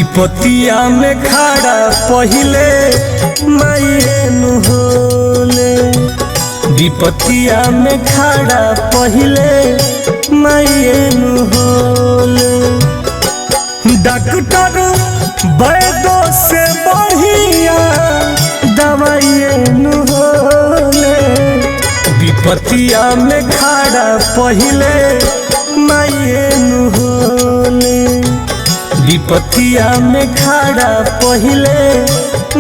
विपतिया में खड़ा पहिले मायेनु होले, विपतिया में खड़ा पहिले मायेनु होले। डॉक्टर वैद्य से बढ़िया दवाइनु होले, विपतिया में खड़ा पहिले मायेनु होले, विपतिया में खड़ा पहिले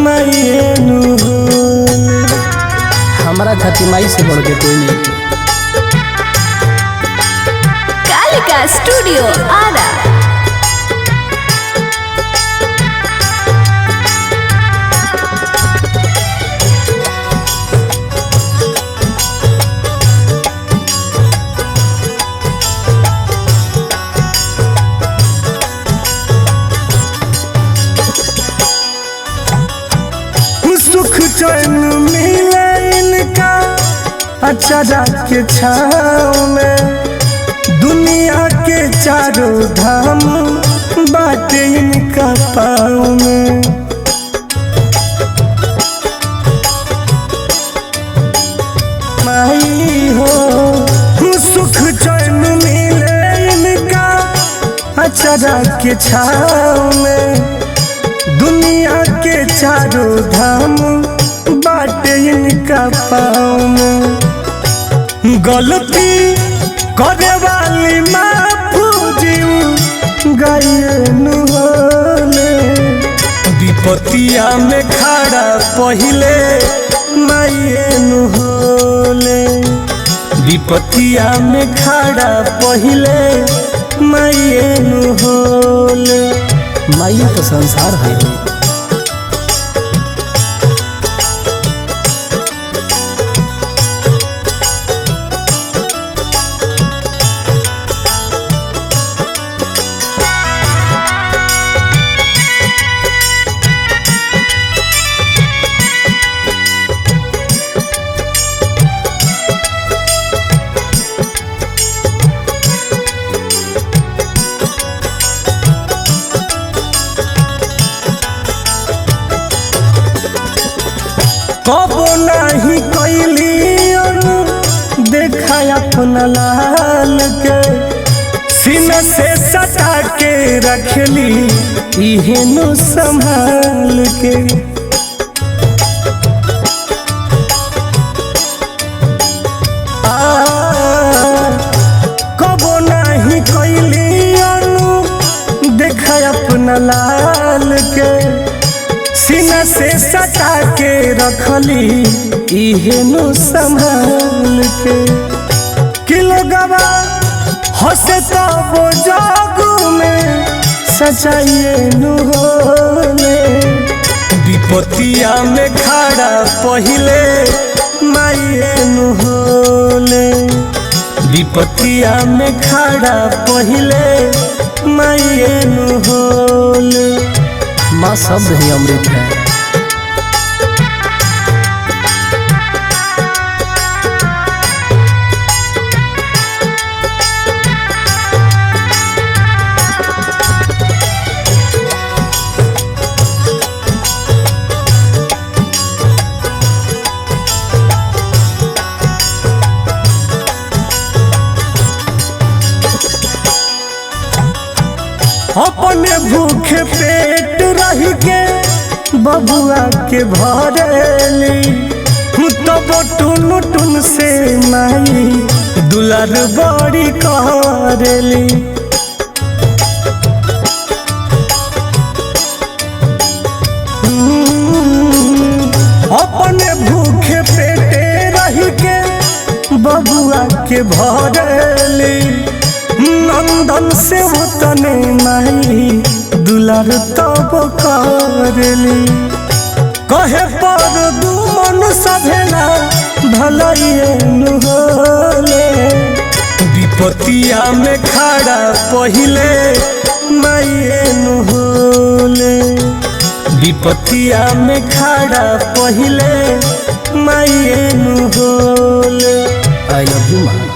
मायेनु होले। हमारा खातिर माई से बढ़ के कोई नहीं। कालिका स्टूडियो आरा। सुख चैन मिले इनका अचारा के छाँव में, दुनिया के चारों धाम बाटे इनका पाँव में। माई हो सुख चैन मिले इनका अचारा के छाँव में, दुनिया के चारों धाम बाटे इनका पाँव में। गलती करे वाली माफ जीव गायनु होले, विपतिया में खड़ा पहिले मायेनु होले, विपतिया में खड़ा पहिले मायेनु होले। माई तो संसार है। कबो नहीं कैली और देखा अपना लाल के, सीना से सटा के रखली इहेनु संभाल के। कबो नहीं कैली और देखा अपना लाल के, सीना से सटा के रखली इहेनु संभाल के। किलो गवा हंसे तो वो जागू में सचाइनु होले, विपतिया में खड़ा पहिले मायेनु होले, विपतिया में खड़ा पहिले मायेनु होले। माँ शब्द ही अमृत है। अपने भूखे पेट रह के बबुआ के भरेली, तब टुन टुन से माई दुलार बड़ी करेली। अपने भूखे पेटे रह के बबुआ के भरेली, नंदन से तने माई दुलार तब करली। कहे पर दुमन सभेला भलाइनु होले, विपतिया में खड़ा पहिले मायेनु होले, विपतिया में खड़ा पहिले मायेनु होले। आई लव यू माँ।